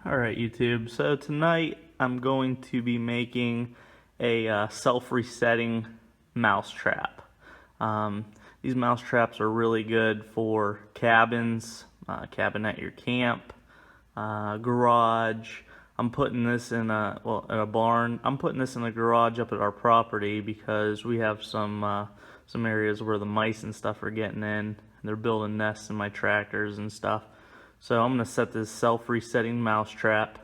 Alright YouTube, so tonight I'm going to be making a self-resetting mouse trap. These mouse traps are really good for cabins, cabin at your camp, garage. I'm putting this in a barn. I'm putting this in a garage up at our property because we have some areas where the mice and stuff are getting in. They're building nests in my tractors and stuff. So I'm going to set this self-resetting mouse trap.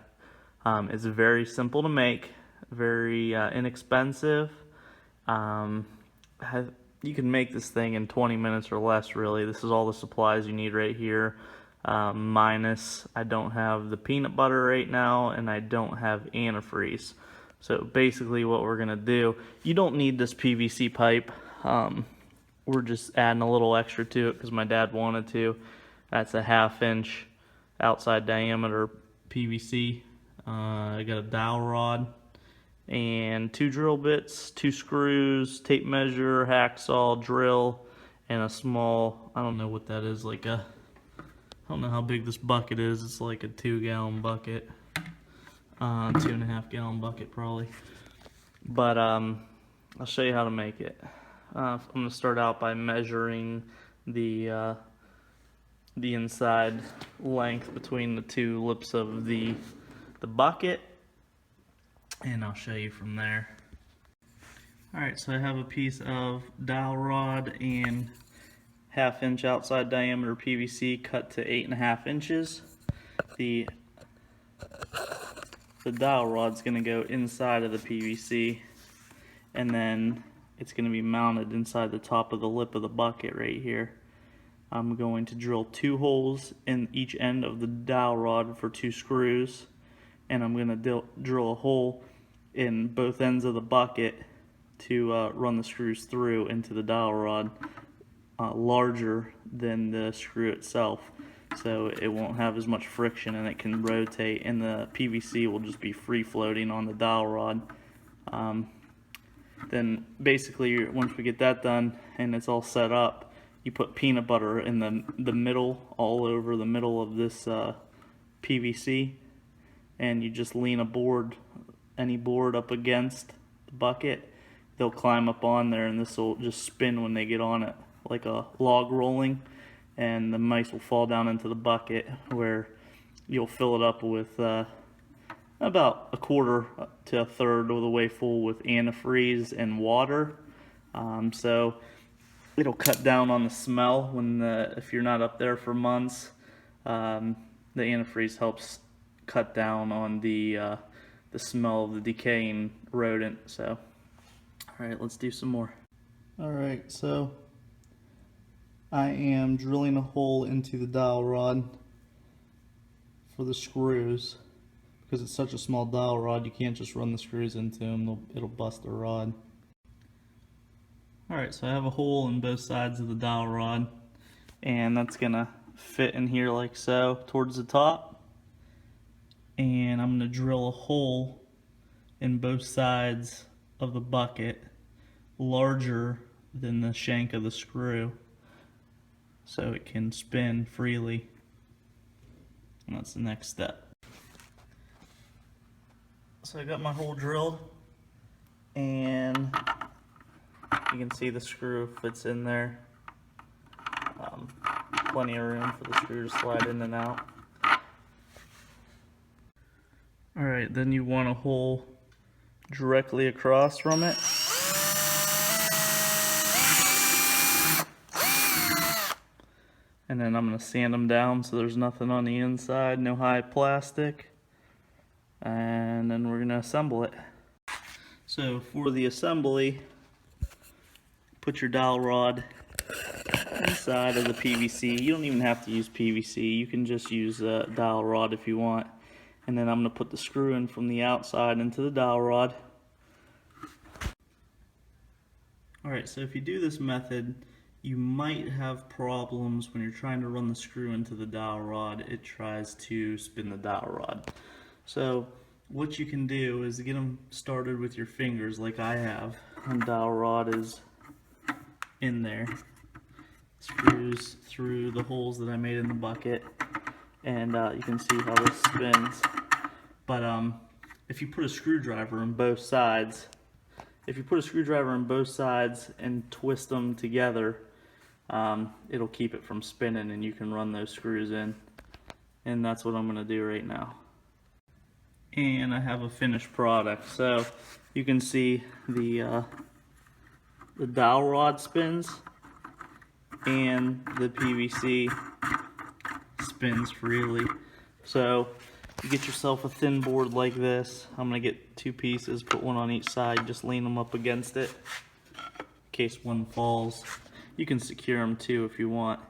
It's very simple to make, very inexpensive. You can make this thing in 20 minutes or less, really. This is all the supplies you need right here. Minus, I don't have the peanut butter right now, and I don't have antifreeze. So basically what we're going to do, you don't need this PVC pipe. We're just adding a little extra to it because my dad wanted to. That's a 1/2 inch outside diameter PVC. I got a dowel rod and 2 drill bits, 2 screws, tape measure, hacksaw, drill, and a small, I don't know what that is, I don't know how big this bucket is. It's like a 2-gallon bucket, 2.5 gallon bucket probably. But I'll show you how to make it. I'm going to start out by measuring the inside length between the 2 lips of the bucket, and I'll show you from there. Alright, so I have a piece of dowel rod and 1/2 inch outside diameter PVC cut to 8.5 inches. The dowel rod's going to go inside of the PVC, and then it's going to be mounted inside the top of the lip of the bucket right here. I'm going to drill 2 holes in each end of the dowel rod for 2 screws, and I'm going to drill a hole in both ends of the bucket to run the screws through into the dowel rod, larger than the screw itself, so it won't have as much friction and it can rotate, and the PVC will just be free floating on the dowel rod. Then basically once we get that done and it's all set up, you put peanut butter in the middle, all over the middle of this PVC, and you just lean any board up against the bucket. They'll climb up on there, and this will just spin when they get on it, like a log rolling, and the mice will fall down into the bucket, where you'll fill it up with about 1/4 to 1/3 of the way full with antifreeze and water. So it'll cut down on the smell if you're not up there for months. The antifreeze helps cut down on the smell of the decaying rodent. So, all right, let's do some more. All right, so I am drilling a hole into the dowel rod for the screws. Because it's such a small dowel rod, you can't just run the screws into them, it'll bust the rod. Alright, so I have a hole in both sides of the dowel rod, and that's gonna fit in here like so towards the top, and I'm gonna drill a hole in both sides of the bucket larger than the shank of the screw so it can spin freely, and that's the next step. So I got my hole drilled, and you can see the screw fits in there. Plenty of room for the screw to slide in and out. Alright, then you want a hole directly across from it. And then I'm going to sand them down so there's nothing on the inside, no high plastic. And then we're going to assemble it. So for the assembly, put your dowel rod inside of the PVC. You don't even have to use PVC. You can just use a dowel rod if you want. And then I'm going to put the screw in from the outside into the dowel rod. Alright, so if you do this method, you might have problems when you're trying to run the screw into the dowel rod. It tries to spin the dowel rod. So what you can do is get them started with your fingers like I have. And dowel rod is in there. Screws through the holes that I made in the bucket. And you can see how this spins. But if you put a screwdriver in both sides, and twist them together, it'll keep it from spinning, and you can run those screws in. And that's what I'm going to do right now. And I have a finished product. So you can see the dowel rod spins and the PVC spins freely. So you get yourself a thin board like this. I'm going to get 2 pieces, put one on each side, just lean them up against it in case one falls. You can secure them too if you want,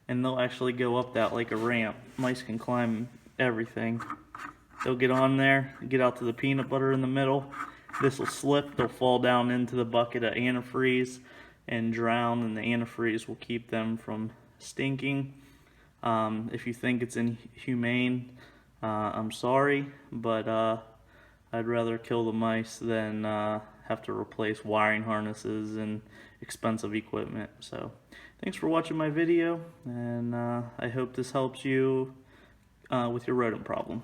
and they'll actually go up that like a ramp. Mice can climb everything. They'll get on there, get out to the peanut butter in the middle. This will slip, they'll fall down into the bucket of antifreeze and drown, and the antifreeze will keep them from stinking. If you think it's inhumane, I'm sorry, but I'd rather kill the mice than have to replace wiring harnesses and expensive equipment. So thanks for watching my video, and I hope this helps you with your rodent problem.